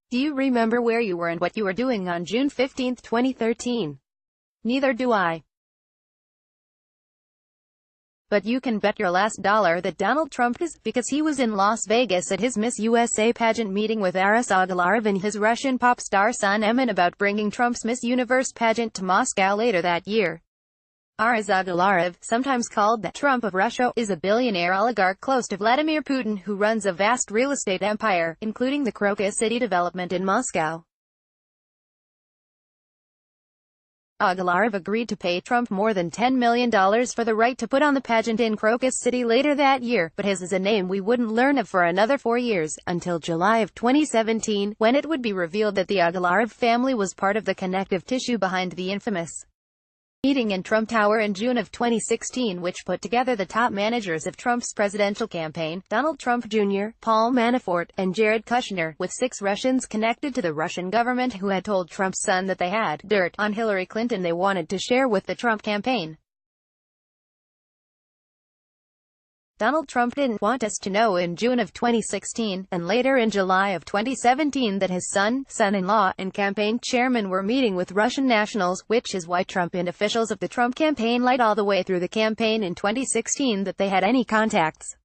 Do you remember where you were and what you were doing on June 15, 2013? Neither do I. But you can bet your last dollar that Donald Trump is, because he was in Las Vegas at his Miss USA pageant meeting with Aras Agalarov and his Russian pop star son Emin about bringing Trump's Miss Universe pageant to Moscow later that year. Aras Agalarov, sometimes called the Trump of Russia, is a billionaire oligarch close to Vladimir Putin who runs a vast real estate empire, including the Crocus City development in Moscow. Agalarov agreed to pay Trump more than $10 million for the right to put on the pageant in Crocus City later that year, but his is a name we wouldn't learn of for another 4 years, until July of 2017, when it would be revealed that the Agalarov family was part of the connective tissue behind the infamous meeting in Trump Tower in June of 2016, which put together the top managers of Trump's presidential campaign, Donald Trump Jr., Paul Manafort, and Jared Kushner, with 6 Russians connected to the Russian government who had told Trump's son that they had dirt on Hillary Clinton they wanted to share with the Trump campaign. Donald Trump didn't want us to know in June of 2016, and later in July of 2017, that his son-in-law, and campaign chairman were meeting with Russian nationals, which is why Trump and officials of the Trump campaign lied all the way through the campaign in 2016 that they had any contacts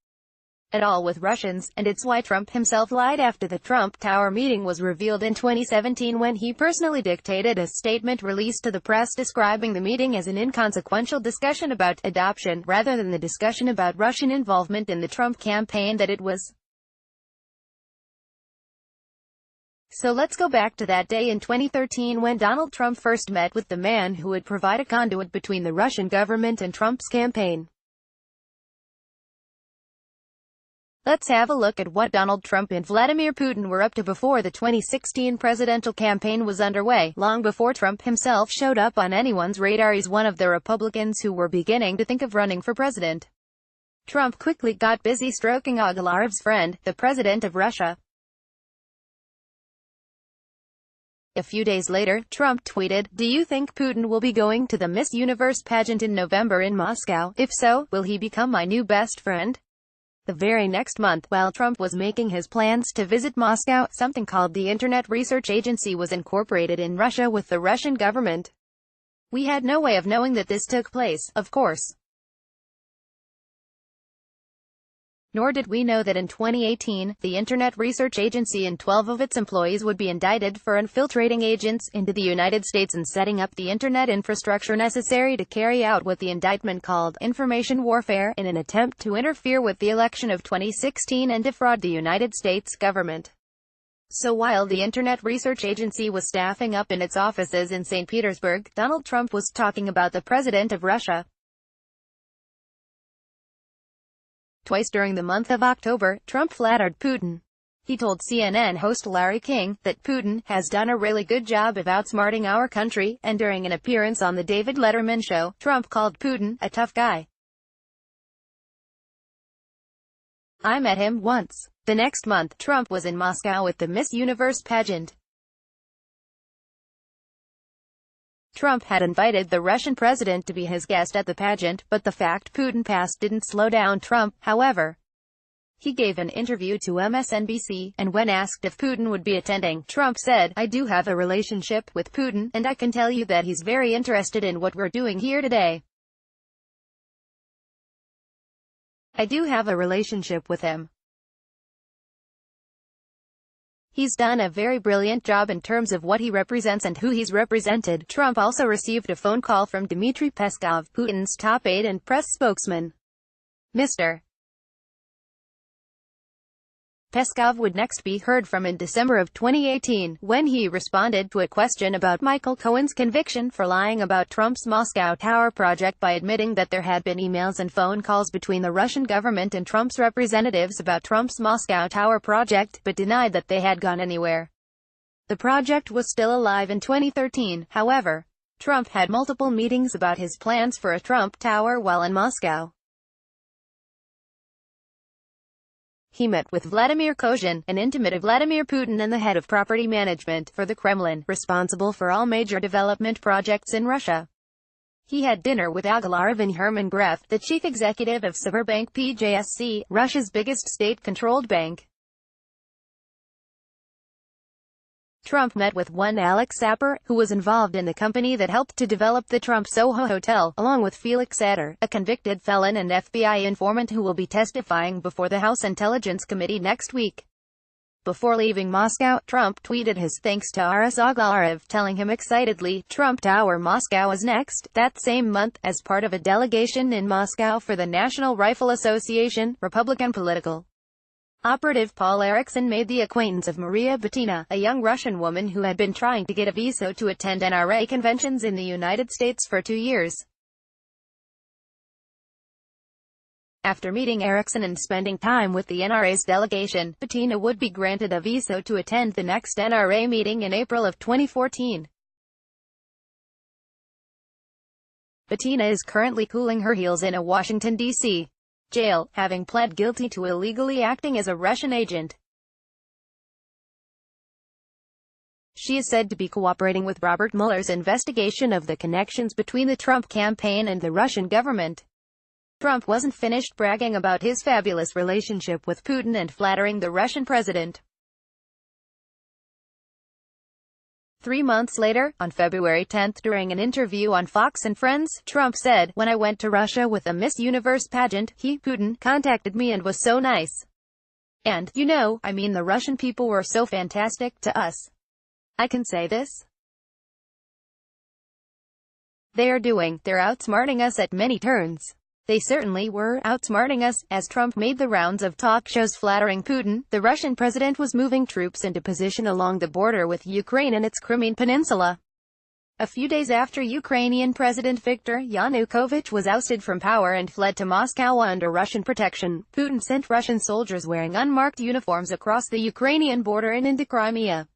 at all with Russians, and it's why Trump himself lied after the Trump Tower meeting was revealed in 2017 when he personally dictated a statement released to the press describing the meeting as an inconsequential discussion about adoption, rather than the discussion about Russian involvement in the Trump campaign that it was. So let's go back to that day in 2013 when Donald Trump first met with the man who would provide a conduit between the Russian government and Trump's campaign. Let's have a look at what Donald Trump and Vladimir Putin were up to before the 2016 presidential campaign was underway, long before Trump himself showed up on anyone's radar. He's one of the Republicans who were beginning to think of running for president. Trump quickly got busy stroking Agalarov's friend, the president of Russia. A few days later, Trump tweeted, "Do you think Putin will be going to the Miss Universe pageant in November in Moscow? If so, will he become my new best friend?" The very next month, while Trump was making his plans to visit Moscow, something called the Internet Research Agency was incorporated in Russia with the Russian government. We had no way of knowing that this took place, of course. Nor did we know that in 2018, the Internet Research Agency and 12 of its employees would be indicted for infiltrating agents into the United States and setting up the Internet infrastructure necessary to carry out what the indictment called information warfare, in an attempt to interfere with the election of 2016 and defraud the United States government. So while the Internet Research Agency was staffing up in its offices in St. Petersburg, Donald Trump was talking about the president of Russia. Twice during the month of October, Trump flattered Putin. He told CNN host Larry King that Putin has done a really good job of outsmarting our country, and during an appearance on the David Letterman show, Trump called Putin a tough guy. "I met him once." The next month, Trump was in Moscow with the Miss Universe pageant. Trump had invited the Russian president to be his guest at the pageant, but the fact Putin passed didn't slow down Trump, however. He gave an interview to MSNBC, and when asked if Putin would be attending, Trump said, "I do have a relationship with Putin, and I can tell you that he's very interested in what we're doing here today. I do have a relationship with him. He's done a very brilliant job in terms of what he represents and who he's represented." Trump also received a phone call from Dmitry Peskov, Putin's top aide and press spokesman. Mr. Peskov would next be heard from in December of 2018, when he responded to a question about Michael Cohen's conviction for lying about Trump's Moscow Tower project by admitting that there had been emails and phone calls between the Russian government and Trump's representatives about Trump's Moscow Tower project, but denied that they had gone anywhere. The project was still alive in 2013, however. Trump had multiple meetings about his plans for a Trump Tower while in Moscow. He met with Vladimir Putin, an intimate of Vladimir Putin and the head of property management for the Kremlin, responsible for all major development projects in Russia. He had dinner with Agalarov and Herman Gref, the chief executive of Sberbank PJSC, Russia's biggest state-controlled bank. Trump met with one Alex Sapir, who was involved in the company that helped to develop the Trump Soho Hotel, along with Felix Sater, a convicted felon and FBI informant who will be testifying before the House Intelligence Committee next week. Before leaving Moscow, Trump tweeted his thanks to Aras Agalarov, telling him excitedly, "Trump Tower Moscow is next." That same month, as part of a delegation in Moscow for the National Rifle Association, Republican political operative Paul Erickson made the acquaintance of Maria Butina, a young Russian woman who had been trying to get a visa to attend NRA conventions in the United States for 2 years. After meeting Erickson and spending time with the NRA's delegation, Butina would be granted a visa to attend the next NRA meeting in April of 2014. Butina is currently cooling her heels in a Washington, D.C. jail, having pled guilty to illegally acting as a Russian agent. She is said to be cooperating with Robert Mueller's investigation of the connections between the Trump campaign and the Russian government. Trump wasn't finished bragging about his fabulous relationship with Putin and flattering the Russian president. 3 months later, on February 10, during an interview on Fox and Friends, Trump said, "When I went to Russia with a Miss Universe pageant, Putin, contacted me and was so nice. And, the Russian people were so fantastic to us. I can say this. They're outsmarting us at many turns. They certainly were outsmarting us." As Trump made the rounds of talk shows flattering Putin, the Russian president was moving troops into position along the border with Ukraine and its Crimean Peninsula. A few days after Ukrainian President Viktor Yanukovych was ousted from power and fled to Moscow under Russian protection, Putin sent Russian soldiers wearing unmarked uniforms across the Ukrainian border and into Crimea.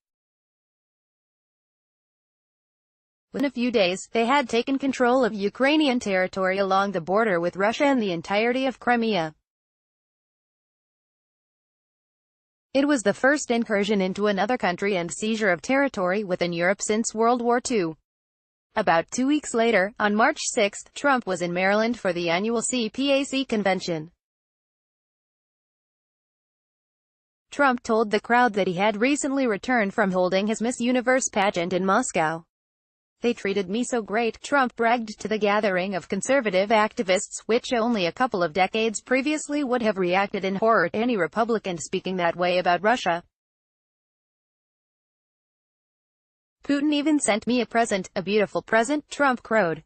Within a few days, they had taken control of Ukrainian territory along the border with Russia and the entirety of Crimea. It was the first incursion into another country and seizure of territory within Europe since World War II. About 2 weeks later, on March 6, Trump was in Maryland for the annual CPAC convention. Trump told the crowd that he had recently returned from holding his Miss Universe pageant in Moscow. "They treated me so great," Trump bragged to the gathering of conservative activists, which only a couple of decades previously would have reacted in horror to any Republican speaking that way about Russia. "Putin even sent me a present, a beautiful present," Trump crowed.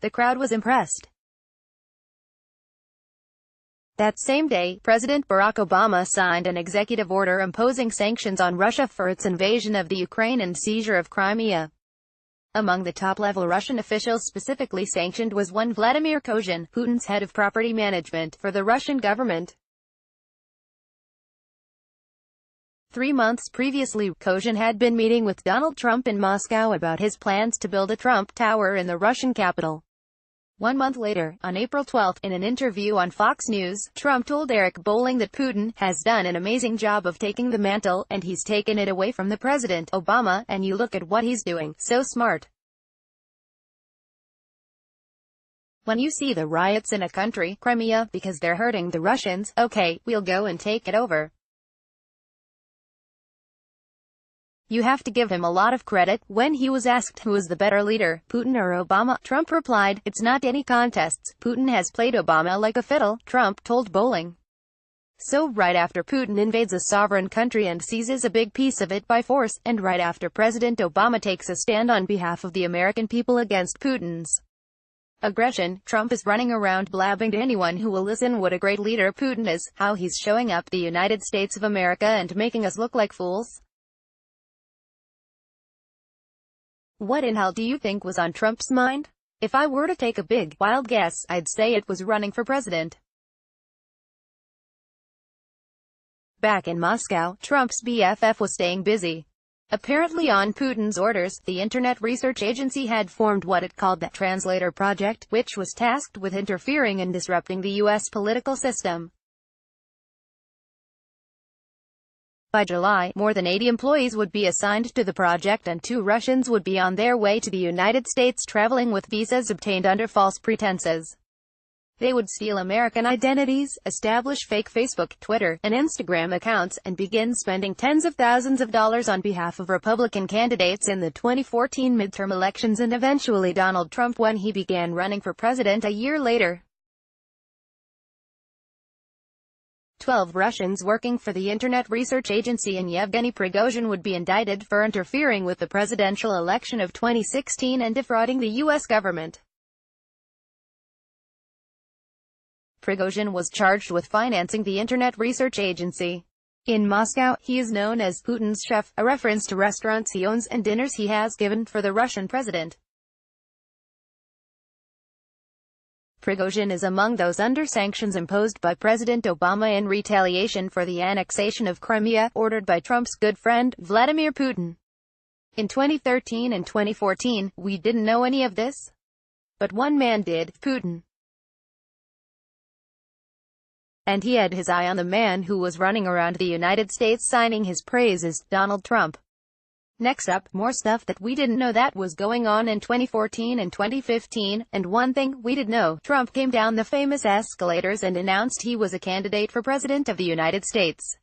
The crowd was impressed. That same day, President Barack Obama signed an executive order imposing sanctions on Russia for its invasion of the Ukraine and seizure of Crimea. Among the top-level Russian officials specifically sanctioned was one Vladimir Putin, Putin's head of property management for the Russian government. 3 months previously, Putin had been meeting with Donald Trump in Moscow about his plans to build a Trump Tower in the Russian capital. 1 month later, on April 12, in an interview on Fox News, Trump told Eric Bolling that Putin has done an amazing job of taking the mantle, and he's taken it away from the President, Obama, and you look at what he's doing, so smart. When you see the riots in a country, Crimea, because they're hurting the Russians, okay, we'll go and take it over. You have to give him a lot of credit. When he was asked who is the better leader, Putin or Obama, Trump replied, "It's not any contests. Putin has played Obama like a fiddle," Trump told Bolling. So right after Putin invades a sovereign country and seizes a big piece of it by force, and right after President Obama takes a stand on behalf of the American people against Putin's aggression, Trump is running around blabbing to anyone who will listen what a great leader Putin is, how he's showing up the United States of America and making us look like fools. What in hell do you think was on Trump's mind? If I were to take a big, wild guess, I'd say it was running for president. Back in Moscow, Trump's BFF was staying busy. Apparently on Putin's orders, the Internet Research Agency had formed what it called the Translator Project, which was tasked with interfering and disrupting the U.S. political system. By July, more than 80 employees would be assigned to the project and 2 Russians would be on their way to the United States traveling with visas obtained under false pretenses. They would steal American identities, establish fake Facebook, Twitter, and Instagram accounts, and begin spending tens of thousands of dollars on behalf of Republican candidates in the 2014 midterm elections and eventually Donald Trump when he began running for president a year later. 12 Russians working for the Internet Research Agency and Yevgeny Prigozhin would be indicted for interfering with the presidential election of 2016 and defrauding the U.S. government. Prigozhin was charged with financing the Internet Research Agency. In Moscow, he is known as Putin's chef, a reference to restaurants he owns and dinners he has given for the Russian president. Prigozhin is among those under sanctions imposed by President Obama in retaliation for the annexation of Crimea, ordered by Trump's good friend, Vladimir Putin. In 2013 and 2014, we didn't know any of this. But one man did, Putin. And he had his eye on the man who was running around the United States signing his praises, Donald Trump. Next up, more stuff that we didn't know that was going on in 2014 and 2015, and one thing we did know, Trump came down the famous escalators and announced he was a candidate for President of the United States.